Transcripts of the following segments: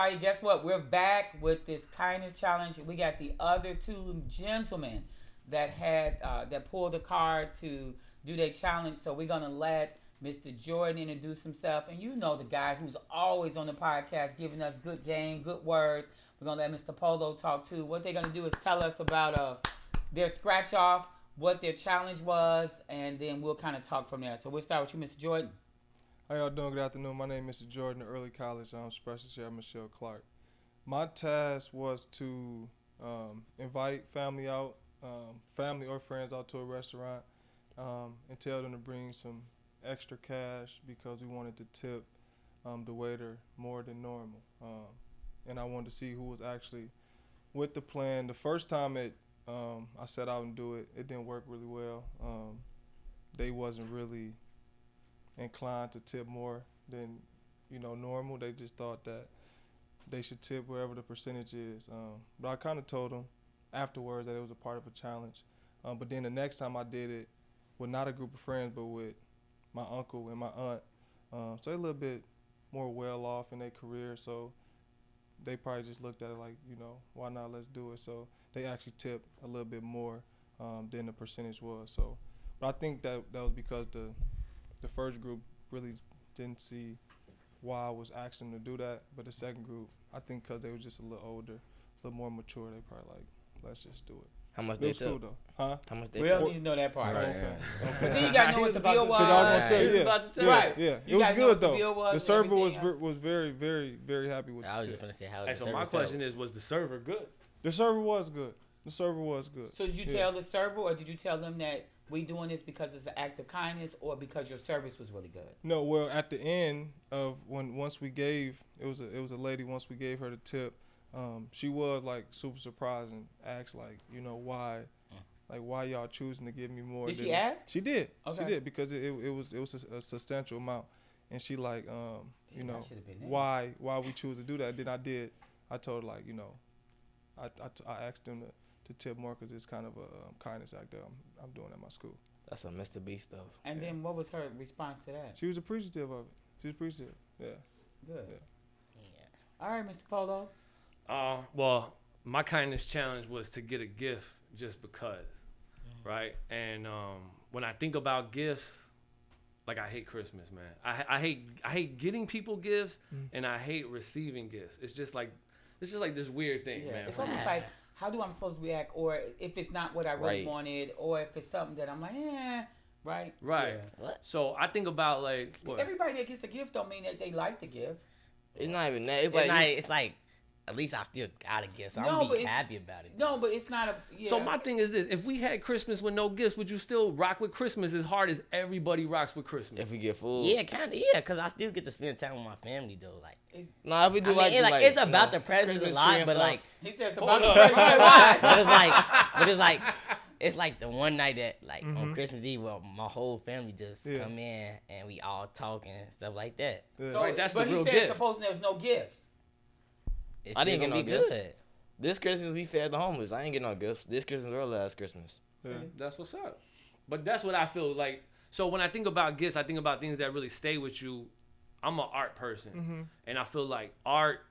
everybody. Guess what? We're back with this kindness challenge. We got the other two gentlemen that had that pulled the card to do their challenge. So we're gonna let Mr. Jordan introduce himself, and you know the guy who's always on the podcast giving us good game, good words. We're gonna let Mr. Polo talk too. What they're gonna do is tell us about their scratch off, what their challenge was, and then we'll kind of talk from there. So we'll start with you, Mr. Jordan. How y'all doing? Good afternoon. My name is Mr. Jordan, early college special chair Michelle Clark. My task was to invite family out, family or friends out to a restaurant, and tell them to bring some extra cash because we wanted to tip the waiter more than normal. And I wanted to see who was actually with the plan. The first time I set out and do it, it didn't work really well. They wasn't really inclined to tip more than normal. They just thought that they should tip wherever the percentage is. But I kind of told them afterwards that it was a part of a challenge. But then the next time I did it with not a group of friends, but with my uncle and my aunt, so they're a little bit more well off in their career. So they probably just looked at it like, why not? Let's do it. So they actually tipped a little bit more than the percentage was. So, but I think that was because the first group really didn't see why I was asking them to do that. But the second group, I think because they were just a little older, a little more mature, they probably like, let's just do it. How much It they was cool took? though. Huh? How much they We don't took? need to know that part. Right, Right? yeah. Because then you got to know what the bill was. Because I was gonna tell He you, was yeah, about to tell yeah, Right. yeah. You It was gotta know good what the though. bill was The and server everything else. was very, very, very happy with I was the just tip. gonna say how. Hey, so my question is, was the server good? The server was good. The server was good. So did you tell the server, or did you tell them that we doing this because it's an act of kindness, or because your service was really good? No, well, at the end of once we gave, it was a lady. Once we gave her the tip, she was like super surprised and asked like, why y'all choosing to give me more? Did she ask? She did. Okay. She did because it was a substantial amount, and she like Damn, I should've been there. why we choose to do that. Then I told her like I asked them to tip more because it's kind of a kindness act that I'm doing at my school. That's some Mr. B stuff. And then what was her response to that? She was appreciative of it. She was appreciative. Yeah. Good. Yeah. All right, Mr. Polo. Well, my kindness challenge was to get a gift just because, right? And when I think about gifts, like I hate Christmas, man. I hate getting people gifts, and I hate receiving gifts. It's just like this weird thing, man. It's almost like, how do I supposed to react, or if it's not what I really Right. wanted, or if it's something that I'm like, right? Right. Yeah. What? So I think about like what? Everybody that gets a gift don't mean that they like the gift. It's not even that. It's like at least I still got a gift, so No, I'm but gonna be it's- happy about it. No, but it's not a. Yeah. So my thing is this: if we had Christmas with no gifts, would you still rock with Christmas as hard as everybody rocks with Christmas? If we get food. Mm. Yeah, kind of. Yeah, because I still get to spend time with my family though. Like, it's, nah, if we do I mean, it's about the presents a Christmas lot, tree and but stuff. like, he says Hold about the up. present. Why? it's like the one night that like on Christmas Eve, where my whole family just come in and we all talk and stuff like that. Yeah. So, Right, that's but the he real said gift. supposing there's no gifts. It's I didn't still get no gonna be gifts. good. This Christmas we fed the homeless. I ain't get no gifts. This Christmas or last Christmas. Yeah. That's what's up. But that's what I feel like. So when I think about gifts, I think about things that really stay with you. I'm an art person, and I feel like art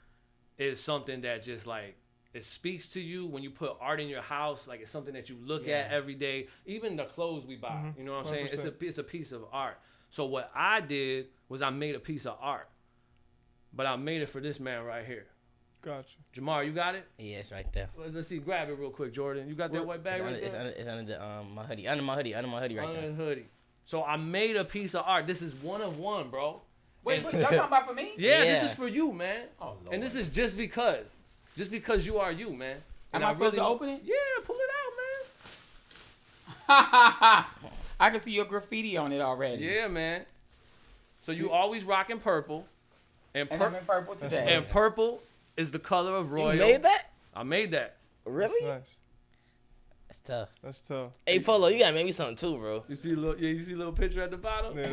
is something that just like it speaks to you when you put art in your house. Like it's something that you look at every day. Even the clothes we buy, you know what I'm saying? 100%. It's a piece of art. So what I did was I made a piece of art, but I made it for this man right here. Gotcha. Jamar, you got it? Yeah, it's right there. Let's see. Grab it real quick, Jordan. You got that white bag right there? It's under the my hoodie, under my hoodie right Under there. the hoodie. So I made a piece of art. This is one of one, bro. Wait, y'all talking about for me? Yeah, Yeah. this is for you, man. Oh, Lord. And this is just because you are you, man. Am And I supposed to really- open it? Yeah, pull it out, I can see your graffiti on it already. man. Yeah, man. So you always rocking purple, and And I'm in purple today. and purple is the color of royal. You made that? I made that. Really? That's nice. That's tough. That's tough. Hey Polo, you gotta make me something too, bro. You see a little, you see a little picture at the bottom. Yeah,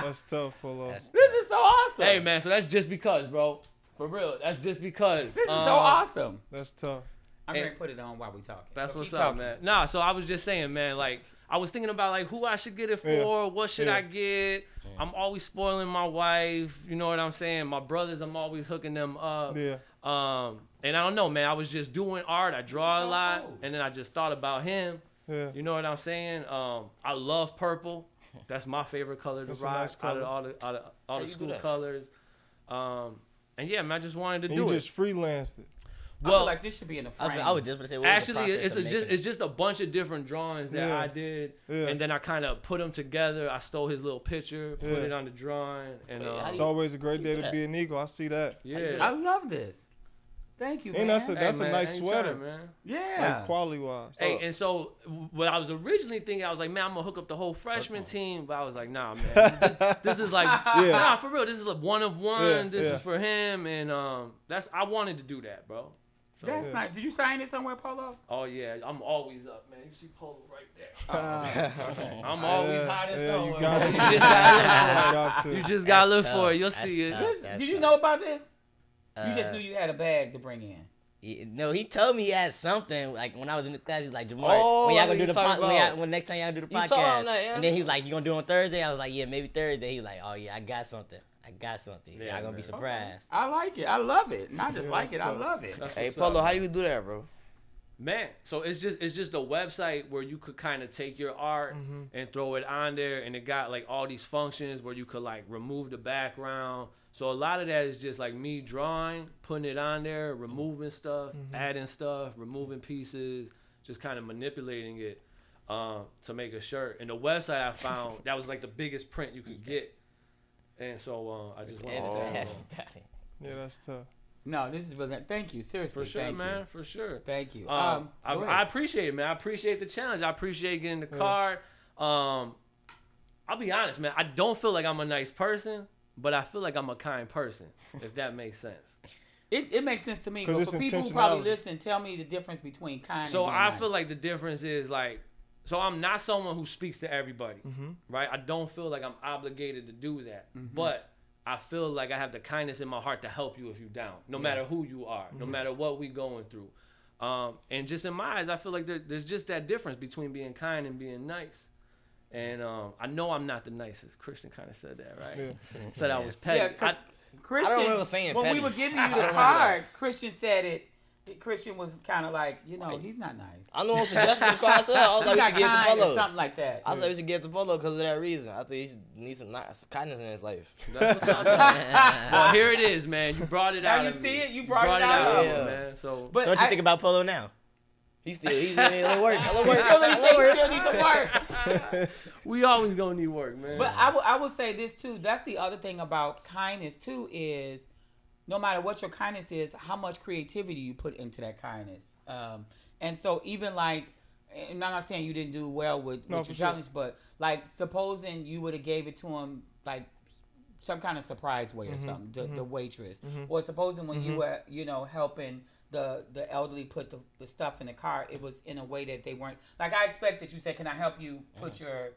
that's tough, Polo. That's This is so awesome. Hey, man. So that's just because, bro. For real, that's just because. This is so awesome. That's tough. I'm going to put it on while we talking. That's so what's keep up, talking. man. Nah, so I was just saying, man, like, I was thinking about, like, who I should get it for, what should I get. I'm always spoiling my wife, you know what I'm saying? My brothers, I'm always hooking them up. Yeah. And I don't know, man, I was just doing art. I draw so a lot, cool. and then I just thought about him. Yeah. You know what I'm saying? I love purple. That's my favorite color to That's a rock nice color. out of all the you do school that? colors. And yeah, man, I just wanted to And do you it. just freelanced it. I feel like this should be in the frame. I was just gonna say, what was the Actually, process of making it's just a bunch of different drawings that Yeah. I did, Yeah. and then I kind of put them together. I stole his little picture, put Yeah. it on the drawing, and Wait, how It's you- always a great day to be an Eagle. I see that. yeah. I love this. Thank you, man. And that's a Hey, that's a man, nice anytime, sweater, man. yeah. like quality wise. Hey, and so what I was originally thinking, I was like, man, I'm gonna hook up the whole freshman team, but I was like, nah, man, this is like, nah, for real, this is like one of one. Yeah, This yeah. is for him, and I wanted to do that, bro. So, That's nice. Did you sign it somewhere, Polo? oh yeah, I'm always up, man. You see Polo right there. Ah, I'm always yeah, hiding yeah, somewhere. you got man. to. You just gotta You look got for it. to. You just gotta look That's for it. tough. You'll That's see it. tough. This, That's did you tough. know about this? You Uh, just knew you had a bag to bring in. No, he told me he had something. Like when I was in the class, he's like, Jamar, Oh, when y'all I gonna do know the you talking about. when next time y'all do the You told podcast? him that, yeah? And then he was like, you gonna do it on Thursday? I was like, yeah, maybe Thursday. He was like, oh yeah, I got something. Yeah, Y'all gonna be man. surprised. I like it. I love it. Not just Yeah, like that's it. I tough. love it. That's Hey, what's Polo, up, how man. you do that, bro? Man, so it's just a website where you could kind of take your art and throw it on there, and it got like all these functions where you could like remove the background. So a lot of that is just like me drawing, putting it on there, removing stuff, adding stuff, removing pieces, just kind of manipulating it to make a shirt. And the website I found, that was like the biggest print you could get. And so I just went Yeah, that's tough. No, this is really. Thank you. Seriously. for sure, thank man, You. for sure. Thank you. I go ahead. appreciate it, man. I appreciate the challenge. I appreciate getting the card. I'll be honest, man. I don't feel like I'm a nice person, but I feel like I'm a kind person, if that makes sense. It makes sense to me. 'Cause But it's for people who probably intentionality. listen, tell me the difference between kind So and being I nice. feel like the difference is like, so I'm not someone who speaks to everybody, right? I don't feel like I'm obligated to do that, but I feel like I have the kindness in my heart to help you if you're down, no matter who you are, no matter what we going through. And just in my eyes, I feel like there's just that difference between being kind and being nice. And I know I'm not the nicest. Christian kind of said that, right? Yeah. Said I was petty. Yeah, because Christian, I don't remember saying when we petty. were giving I you don't the remember card, Christian said it. Christian was kind of like, he's not nice. I know I'm suggesting the card. I was He's like, we not should give it to kind or Polo. something like that. I thought we should give it to Polo because of that reason. I think he should need some kindness in his life. That's what's up, man. Well, here it is, man. You brought it Now out. you of see me. it? You brought it out out, of of me, him. man. So, But So what you I- think about Polo now? He's still a little work. A little He work. still A needs little work. still needs some work. we always gonna need work, man. But I will say this too. That's the other thing about kindness too is, no matter what your kindness is, how much creativity you put into that kindness. And so even like, and I'm not saying you didn't do well with your for challenge, but like supposing you would have gave it to him like some kind of surprise way or something, the waitress, or supposing when you were helping the elderly put the stuff in the cart, it was in a way that they weren't like. I expect that you said, "Can I help you put your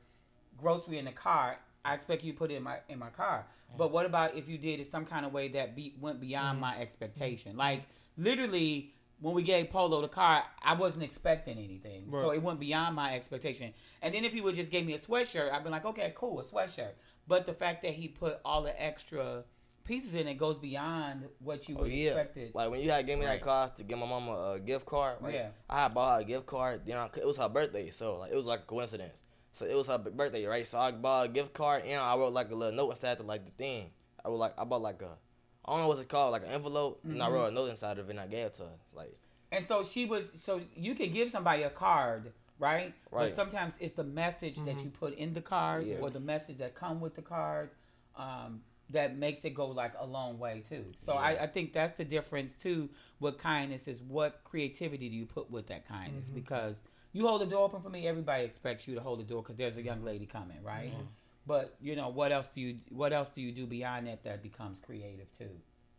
grocery in the cart?" I expect you to put it in my car. But what about if you did it some kind of way that went beyond my expectation? Like literally, when we gave Polo the car, I wasn't expecting anything, so it went beyond my expectation. And then if he would just gave me a sweatshirt, I'd be like, okay, cool, a sweatshirt. But the fact that he put all the extra pieces in it goes beyond what you would expected. Like when you had gave me that car to give my mama a gift card, right? Yeah. I had bought her a gift card. It was her birthday, so like it was like a coincidence. So it was her birthday, right? So I bought a gift card and I wrote like a little note inside of like the thing. I bought like I don't know what's it called, like an envelope, and I wrote a note inside of it and I gave it to her. Like. And so so you could give somebody a card, right? But Right. sometimes it's the message that you put in the card Yeah. or the message that come with the card that makes it go like a long way too. So I think that's the difference too with kindness is what creativity do you put with that kindness? Because you hold the door open for me, everybody expects you to hold the door because there's a young lady coming, right? But what else do you do beyond that becomes creative too?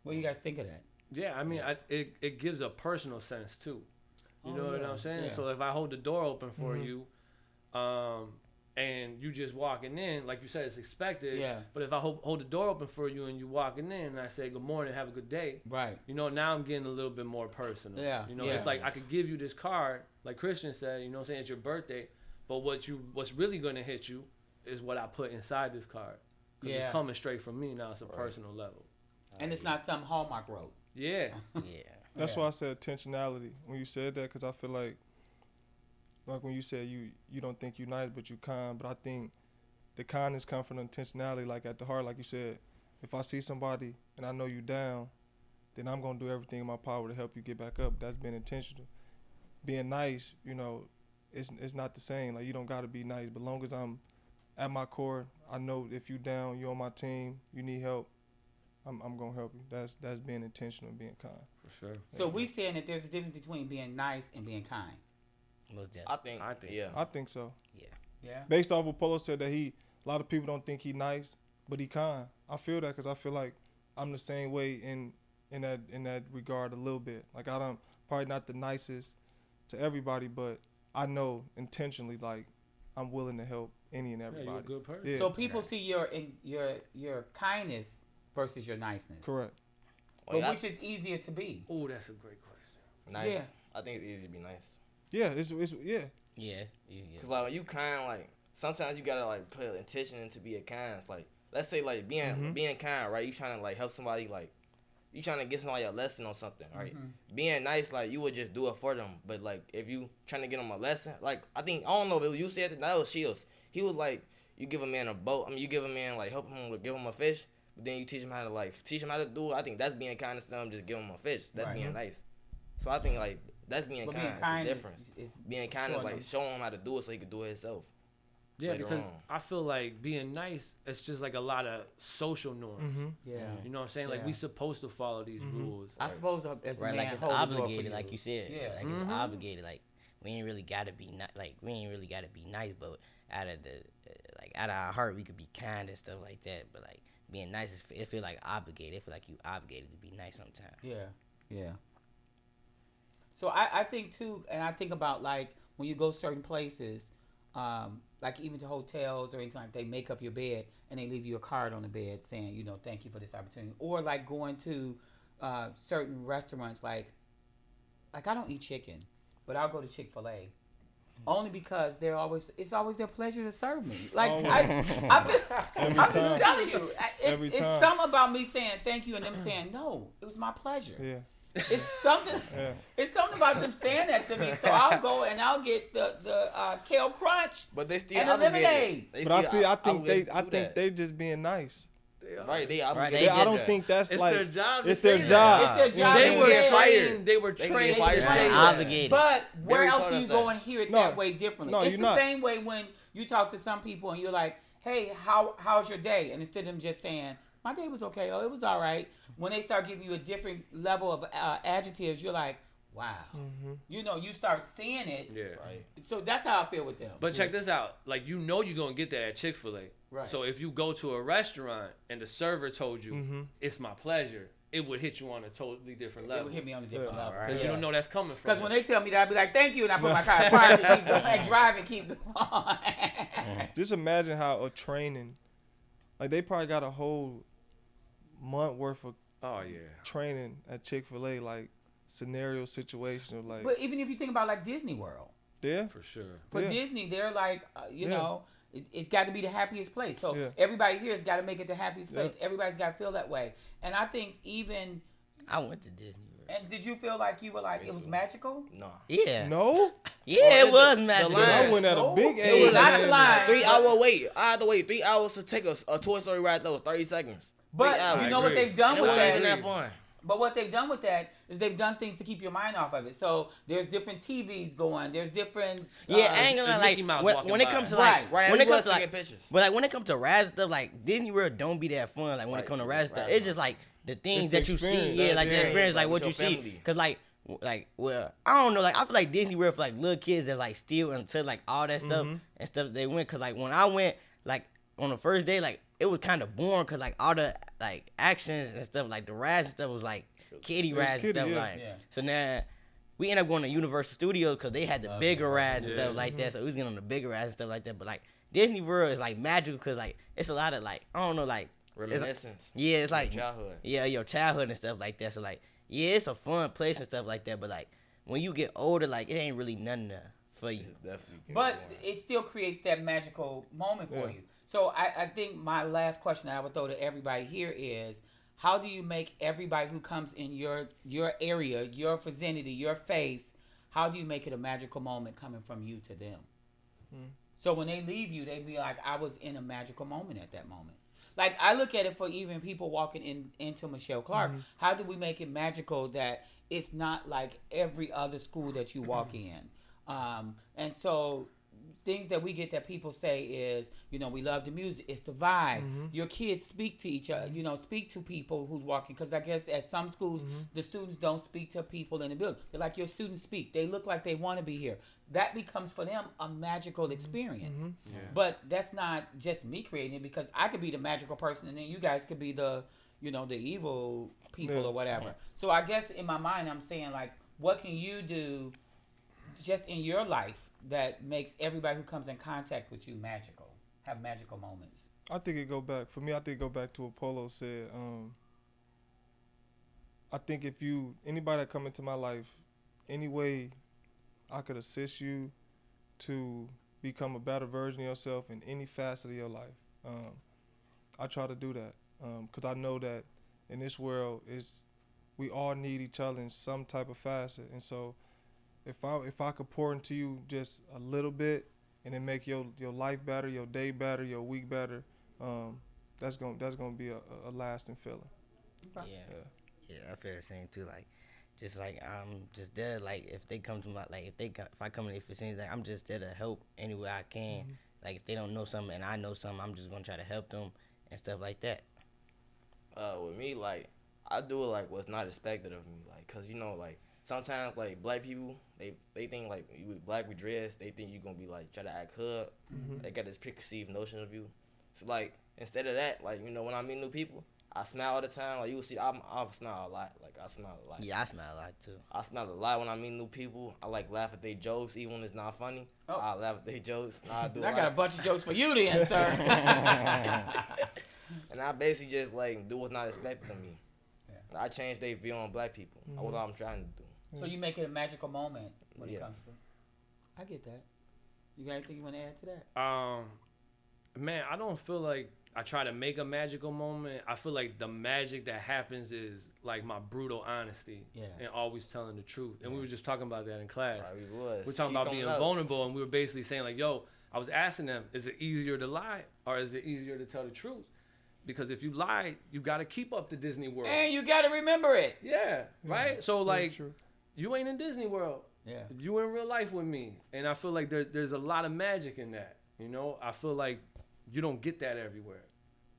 What do you guys think of that? yeah, I mean, it gives a personal sense too. You know what I'm saying? Yeah. So if I hold the door open for you, and you just walking in, like you said, it's expected. Yeah. But if I hold the door open for you and you walking in and I say good morning, have a good day, Right. you know, now I'm getting a little bit more personal. Yeah, You know, yeah. it's like I could give you this card, like Christian said, you know what I'm saying, it's your birthday, but what's really gonna hit you is what I put inside this card. Because Yeah. it's coming straight from me now. It's a personal level. And it's not some Hallmark wrote. Yeah. Yeah. That's Yeah. why I said intentionality when you said that, because I feel like when you said you don't think you nice, but you kind, but I think the kindness comes from the intentionality, like at the heart, like you said. If I see somebody and I know you down, then I'm gonna do everything in my power to help you get back up. That's being intentional. Being nice, you know, it's not the same. Like, you don't gotta be nice, but long as I'm at my core, I know if you down, you on my team, you need help, I'm gonna help you. That's being intentional, being kind. For sure. So we saying that there's a difference between being nice and being kind. Most definitely. I think. so. Yeah. I think so. Yeah. Based off what Polo said, that a lot of people don't think he nice, but he kind. I feel that because I feel like I'm the same way in that regard a little bit. Like, I don't, probably not the nicest to everybody, but I know intentionally, like, I'm willing to help any and Yeah, everybody. you're a good person. Yeah. So people see your kindness versus your niceness. Correct. But which is easier to be? Oh, that's a great question. Nice. Yeah. I think it's easy to be nice. Yeah, it's yeah. Yeah, it's easier. Cause like when you kind, like sometimes you gotta like put intention into being kind. It's like, let's say like being kind, right? You trying to like help somebody, like you trying to get somebody a lesson on something, right? Being nice, like you would just do it for them. But like if you trying to get them a lesson, like I don't know if it was you said that was Shields. He was like, you give a man a boat. I mean, you give a man like help him give him a fish, but then you teach him how to do it. I think that's being kind instead of just giving him a fish. That's being nice. So I think like that's being But kind. being It's kind a difference. is Being kind is showing like them. showing him how to do it so he can do it himself. Yeah, Later because on. I feel like being nice, it's just like a lot of social norms. Yeah. You know what I'm saying? Like Yeah. we supposed to follow these rules. I suppose as a Right, man, like it's hold the door for obligated, you. like you said. Yeah. Like it's obligated. Like we ain't really gotta be nice, but out of our heart we could be kind and stuff like that. But like being nice, it feel like obligated. It feel like you obligated to be nice sometimes. Yeah, yeah. So I think too, and I think about like when you go certain places, like even to hotels or anything like they make up your bed and they leave you a card on the bed saying, you know, thank you for this opportunity. Or like going to certain restaurants, like I don't eat chicken, but I'll go to Chick-fil-A. Only because it's always their pleasure to serve me. Like Always. I'm just time. telling you, Every it's time. something about me saying thank you and them saying no. It was my pleasure. Yeah. It's something. Yeah. It's something about them saying that to me. So I'll go and I'll get the kale crunch But they still and a obligated. lemonade. They But I still see. I think obligated to do that. they just being nice. Right, they Right, obligated. they I did don't that. think that's It's like their job. to it's their say job. that. It's their job. They to were say- fired. They were They can trained. get fired to for say saying that. Obligated. But where Barry else told do us you that. go and hear it No. that way differently? No, It's you're the not. same way when you talk to some people and you're like, hey, how's your day? And instead of them just saying, my day was okay, oh, it was all right. When they start giving you a different level of adjectives, you're like, wow. You know, you start seeing it. Yeah. Right. So that's how I feel with them. But check this out. Like, you know you're going to get that at Chick-fil-A. Right. So if you go to a restaurant and the server told you, it's my pleasure, it would hit you on a totally different It level. would hit me on a different Yeah. level. Because you don't know that's coming from Because them. when they tell me that, I'd be like, thank you. And I put my car in park and keep going and drive and keep going. Just imagine how a training, like they probably got a whole month worth of Oh, yeah. training at Chick-fil-A, like scenario situational, like But even if you think about like Disney World, yeah, For sure. for Yeah. Disney, they're like, you Yeah. know, it's got to be the happiest place. So Yeah. everybody here has got to make it the happiest Yeah. place. Everybody's got to feel that way. And I think even, I went to Disney World. and did you feel like you were like, it was magical? No. Yeah. no, Yeah, it was the magical. line- I went at a No, big it age. was not a man. line. 3 hour wait. I had to wait 3 hours to take a Toy Story ride that was 30 seconds. 3 But hours. you know what agree. they've done And it with wasn't even that? that fun. But what they've done with that is they've done things to keep your mind off of it. So there's different TVs going. There's different. Yeah, I ain't gonna and like Mickey Mouse when walking it by. comes to Right, like right, when it we comes was to taking like pictures. but like when it comes to Raz stuff, like Disney World don't be that fun. Like when it Right, comes to it Raz was stuff, Raz it's just stuff. like the things It's the that you see, experience. yeah, The like the experience, experience, like like what you with see. your family. Cause like well, I don't know, like I feel like Disney World for like little kids that like steal until like all that stuff and stuff they went. Cause like when I went, like on the first day, like it was kind of boring. Cause like all the like actions and stuff, like the rides and stuff was like kiddie It was rides and kiddie, stuff yeah. like. Yeah. So now we ended up going to Universal Studios because they had the bigger rides and Yeah. stuff like that. So we was getting on the bigger rides and stuff like that. But like Disney World is like magical because like it's a lot of like I don't know like Reminiscence. yeah, it's like childhood. yeah, your childhood and stuff like that. So like yeah, it's a fun place and stuff like that. But like when you get older, like it ain't really nothing there for you. It's definitely good But one. it still creates that magical moment for Yeah. you. So I think my last question I would throw to everybody here is, how do you make everybody who comes in your area, your vicinity, your face, how do you make it a magical moment coming from you to them? So when they leave you, they be like, I was in a magical moment at that moment. Like I look at it for even people walking into Michelle Clark. How do we make it magical that it's not like every other school that you walk in? And so things that we get that people say is, you know, we love the music. It's the vibe. Your kids speak to each other, you know, speak to people who's walking. Because I guess at some schools, the students don't speak to people in the building. They're like, your students speak. They look like they want to be here. That becomes for them a magical experience. Yeah. But that's not just me creating it, because I could be the magical person and then you guys could be the, you know, the evil people Yeah. or whatever. So I guess in my mind, I'm saying like, what can you do just in your life that makes everybody who comes in contact with you magical, have magical moments? I think it go back for me. I think it go back to what Polo said. I think if anybody that come into my life, any way I could assist you to become a better version of yourself in any facet of your life, I try to do that because I know that in this world we all need each other in some type of facet, and so if I could pour into you just a little bit and then make your life better, your day better, your week better, that's gonna be a lasting feeling. Yeah, I feel the same too. Like, just like I'm just there. Like, if they come to my if I come in if it seems like I'm just there to help any way I can. Like, if they don't know something and I know something, I'm just gonna try to help them and stuff like that. With me, like, I do it like what's not expected of me, like, cause you know, like, sometimes like black people, they think like you black with dreads, they think you gonna be like try to act hood. They got this preconceived notion of you. So like instead of that, like, you know, when I meet new people, I smile all the time. Like, you see, I smile a lot. Like, I smile a lot. Yeah, I smile a lot too. I smile a lot when I meet new people. I like laugh at their jokes, even when it's not funny. Oh. I laugh at their jokes. I do. I got a bunch of jokes for you then, sir. And I basically just like do what's not expected of me. Yeah. I change their view on black people. That's what I'm trying to do. So you make it a magical moment when it Yeah. comes to. I get that. You got anything you want to add to that? Man, I don't feel like I try to make a magical moment. I feel like the magic that happens is like my brutal honesty and always telling the truth. And we were just talking about that in class. Probably was. We're talking Keep about being coming up. vulnerable, and we were basically saying like, yo, I was asking them, is it easier to lie or is it easier to tell the truth? Because if you lie, you got to keep up the Disney World. And you got to remember it. Yeah, right? So like, true. you ain't in Disney World. Yeah. You in real life with me. And I feel like there's a lot of magic in that. You know, I feel like you don't get that everywhere.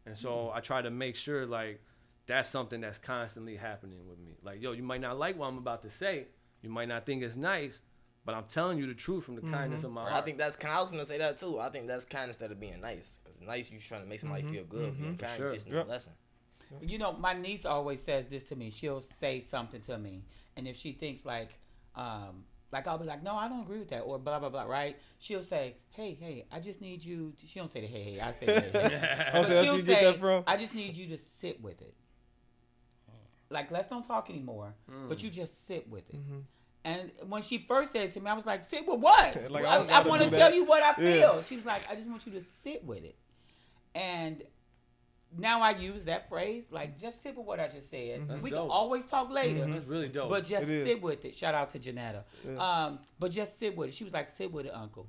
And so I try to make sure like that's something that's constantly happening with me. Like, yo, you might not like what I'm about to say. You might not think it's nice, but I'm telling you the truth from the kindness of my heart. I think that's kind. I was gonna say that too. I think that's kind instead of being nice. Cause nice, you trying to make somebody feel good. Being kind, sure. you just need a lesson. You know, my niece always says this to me. She'll say something to me, and if she thinks like I'll be like, no, I don't agree with that, or blah blah blah, right? She'll say, hey, I just need you. She don't say the hey, I say the hey. Oh, so that's She'll where you get that from? I just need you to sit with it. Like, let's don't talk anymore, but you just sit with it. And when she first said it to me, I was like, sit with what? Like, I gotta want to do tell that. you what I feel. Yeah. She was like, I just want you to sit with it. And now I use that phrase, like, just sit with what I just said. That's We dope. can always talk later. That's really dope. But just It is. sit with it. Shout out to Janetta. Yeah. But just sit with it. She was like, sit with it, uncle.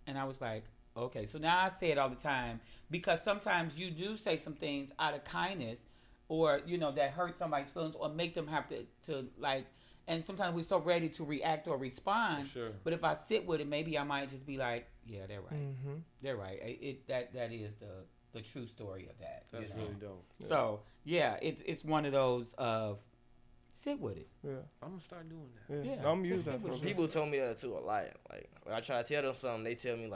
And I was like, okay. So now I say it all the time, because sometimes you do say some things out of kindness, or, you know, that hurt somebody's feelings or make them have to like, and sometimes we're so ready to react or respond. For sure. But if I sit with it, maybe I might just be like, yeah, they're right. They're right. That is the true story of that. That's you know? really dope. So yeah, it's one of those of sit with it. Yeah. I'm gonna start doing that. Yeah. Yeah, No, I'm just using sit that for with sure. People told me that too a lot. Like when I try to tell them something, they tell me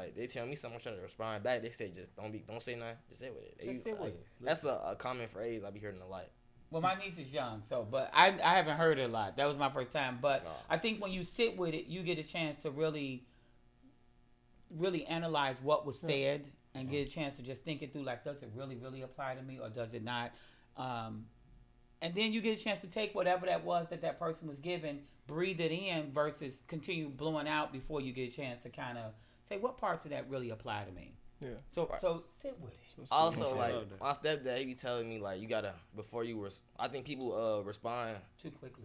something. I'm trying to respond back. They say just don't say nothing. Just sit with it. They Just sit with it. That's a common phrase I be hearing a lot. Well, my niece is young, so but I haven't heard it a lot. That was my first time. But No. I think when you sit with it, you get a chance to really analyze what was said and get a chance to just think it through, like, does it really, really apply to me or does it not? And then you get a chance to take whatever that was that person was given, breathe it in versus continue blowing out before you get a chance to kind of say, what parts of that really apply to me? Yeah. So sit with it. Also, like, my stepdad, he be telling me, like, you gotta, before you, I think people respond. Too quickly.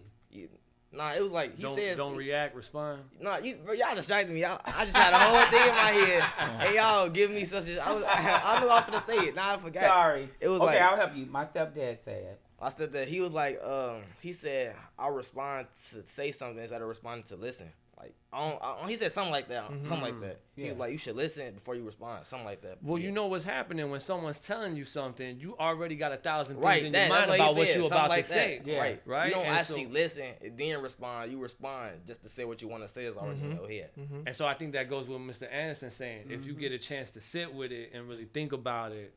Nah, it was like, he says. Don't react, respond. Nah, y'all distracted me. I just had a whole thing in my head. And y'all give me such a, I knew I was gonna say it. Now I forgot. Sorry. It was okay, like, I'll help you. My stepdad said. My stepdad, he was like, he said, I'll respond to say something instead of responding to listen. Like, he said something like that. Something like that. Yeah. He was like, you should listen before you respond. Something like that. Well, you know what's happening when someone's telling you something, you already got 1,000 things Right, in your mind about what you're about to say. Yeah. Right. You don't And actually listen and then respond. You respond just to say what you want to say is already in your head. And so I think that goes with Mr. Anderson saying, if you get a chance to sit with it and really think about it,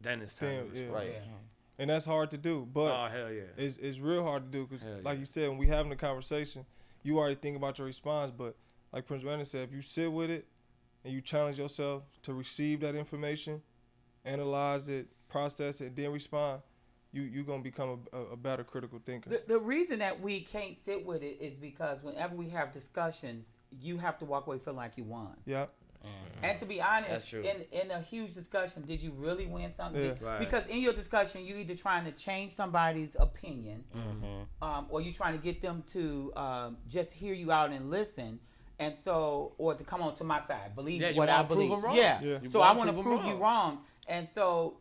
then it's time to respond. Right. Yeah. And that's hard to do, but Oh, hell yeah. it's real hard to do because, Hell like yeah. you said, when we having a conversation, you already think about your response. But like Prince Brandon said, if you sit with it and you challenge yourself to receive that information, analyze it, process it, then respond, you're gonna become a better critical thinker. The reason that we can't sit with it is because whenever we have discussions, you have to walk away feeling like you won. Yeah. And to be honest, That's true. in a huge discussion, did you really win something? Yeah. Right. Because in your discussion, you're either trying to change somebody's opinion, or you're trying to get them to just hear you out and listen, and so, or to come on to my side, believe Yeah, you what I wanna prove believe. 'em wrong. Yeah. Yeah. You So I wanna want to prove 'em prove you wrong, and so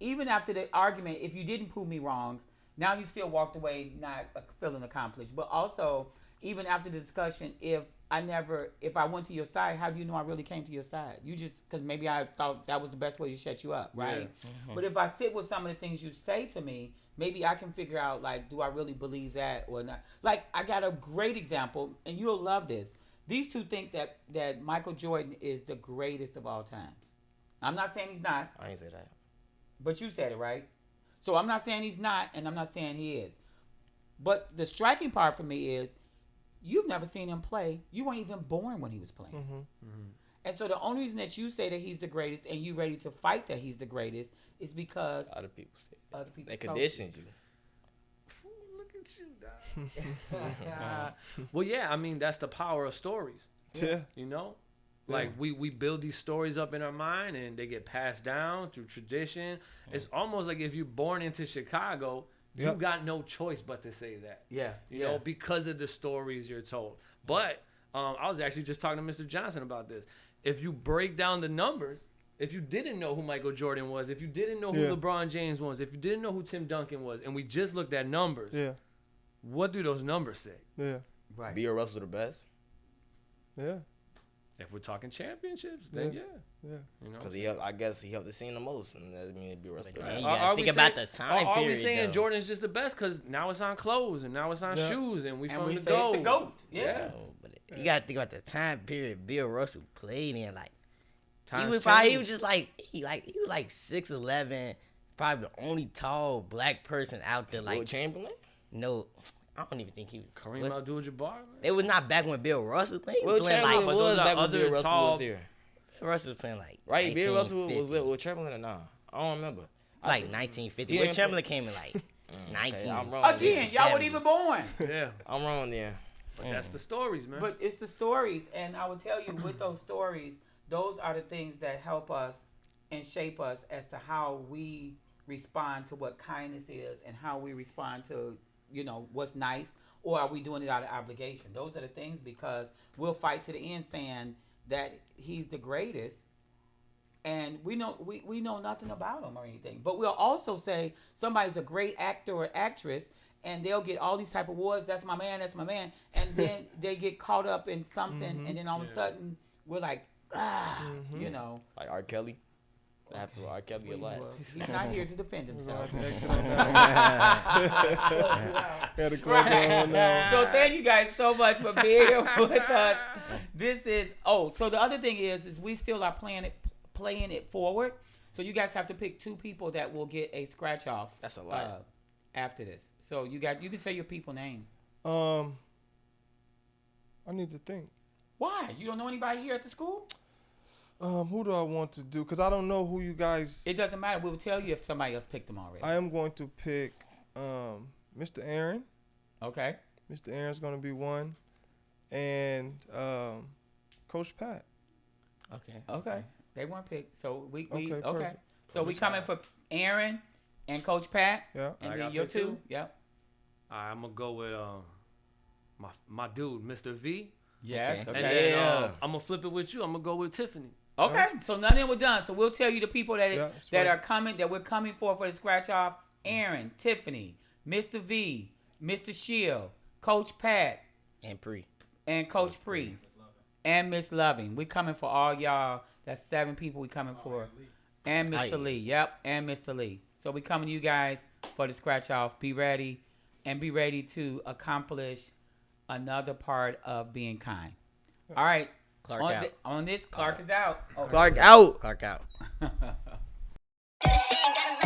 even after the argument, if you didn't prove me wrong, now you still walked away not feeling accomplished. But also, even after the discussion, if I went to your side, how do you know I really came to your side? You just, because maybe I thought that was the best way to shut you up, right? Yeah. But if I sit with some of the things you say to me, maybe I can figure out, like, do I really believe that or not? Like, I got a great example, and you'll love this. These two think that Michael Jordan is the greatest of all times. I'm not saying he's not, I ain't say that. but you said it, right? So I'm not saying he's not, and I'm not saying he is. But the striking part for me is, you've never seen him play. You weren't even born when he was playing. And so the only reason that you say that he's the greatest and you ready to fight that he's the greatest is because Other people say that. other people They told conditioned you. Look at you, dog. Well, yeah, I mean, that's the power of stories. Yeah. You know? Like, we build these stories up in our mind, and they get passed down through tradition. It's almost like if you're born into Chicago, you Yep. got no choice but to say that. Yeah. You know, because of the stories you're told. But I was actually just talking to Mr. Johnson about this. If you break down the numbers, if you didn't know who Michael Jordan was, if you didn't know who Yeah. LeBron James was, if you didn't know who Tim Duncan was, and we just looked at numbers, Yeah. what do those numbers say? Yeah. Right. Bill Russell the best. Yeah. If we're talking championships, then yeah. Yeah. You know? Because I guess he helped the scene the most, and that means Bill Russell. Yeah, you Are gotta we think about saying- the time Are we period, saying though. Jordan's just the best because now it's on clothes and now it's on Yeah. shoes and we And from we the say GOAT. it's the GOAT. Yeah. No, but you gotta think about the time period Bill Russell played in. Like Times he was change. just like he was like 6'11", probably the only tall black person out there. Like Like Chamberlain. no, I don't even think he was. Kareem was- Abdul-Jabbar. It was not back when Bill Russell played. He was Will playing Chamberlain like but those was are back when other Bill Russell tall- was here. Bill Russell was playing like Right, Bill Russell was 1950. with Chamberlain or nah? I don't remember. Like 1950. He Will didn't Chamberlain came in like Okay, 19. I'm wrong. Again, y'all weren't even born. Yeah. I'm wrong then. But that's the stories, man. But it's the stories, and I will tell you, with those stories, those are the things that help us and shape us as to how we respond to what kindness is and how we respond to, what's nice, or are we doing it out of obligation? Those are the things, because we'll fight to the end saying that he's the greatest, and we know nothing about him or anything. But we'll also say somebody's a great actor or actress, and they'll get all these type of awards. That's my man. And then they get caught up in something, and then all of a sudden we're like, Like R. Kelly. That happened with R. Kelly a lot. He's not here to defend himself. Had to close it on now. So thank you guys so much for being here with us. This is so the other thing is we still are playing it forward. So you guys have to pick two people that will get a scratch off. That's a lot. After this, so you can say your people name. I need to think. Why? You don't know anybody here at the school? Who do I want to do? Because I don't know who you guys. It doesn't matter. We will tell you if somebody else picked them already. I am going to pick Mr. Aaron. Okay. Mr. Aaron's going to be one. And Coach Pat. Okay. They weren't picked. So we Okay, okay. perfect. So we coming for Aaron and Coach Pat. Yeah. And I then got your pick two. two? Yep. All right, I'm gonna go with my dude, Mr. V. Yes. Okay. Okay. And then Yeah. I'm gonna flip it with you. I'm gonna go with Tiffany. Okay, so none of them were done. So we'll tell you the people that Yeah, that sweet. are coming, that we're coming for the scratch off. Aaron, Tiffany, Mr. V, Mr. Shield, Coach Pat, And Pre. and Coach Pre, and Miss Loving. We coming for all y'all. That's 7 people we coming for. And Mr. Aye. Lee. Yep, and Mr. Lee. So we coming to you guys for the scratch off. Be ready, and be ready to accomplish another part of being kind. All right. Clark on, out. on this, Clark is out. Oh. Clark out. Clark out. She ain't got a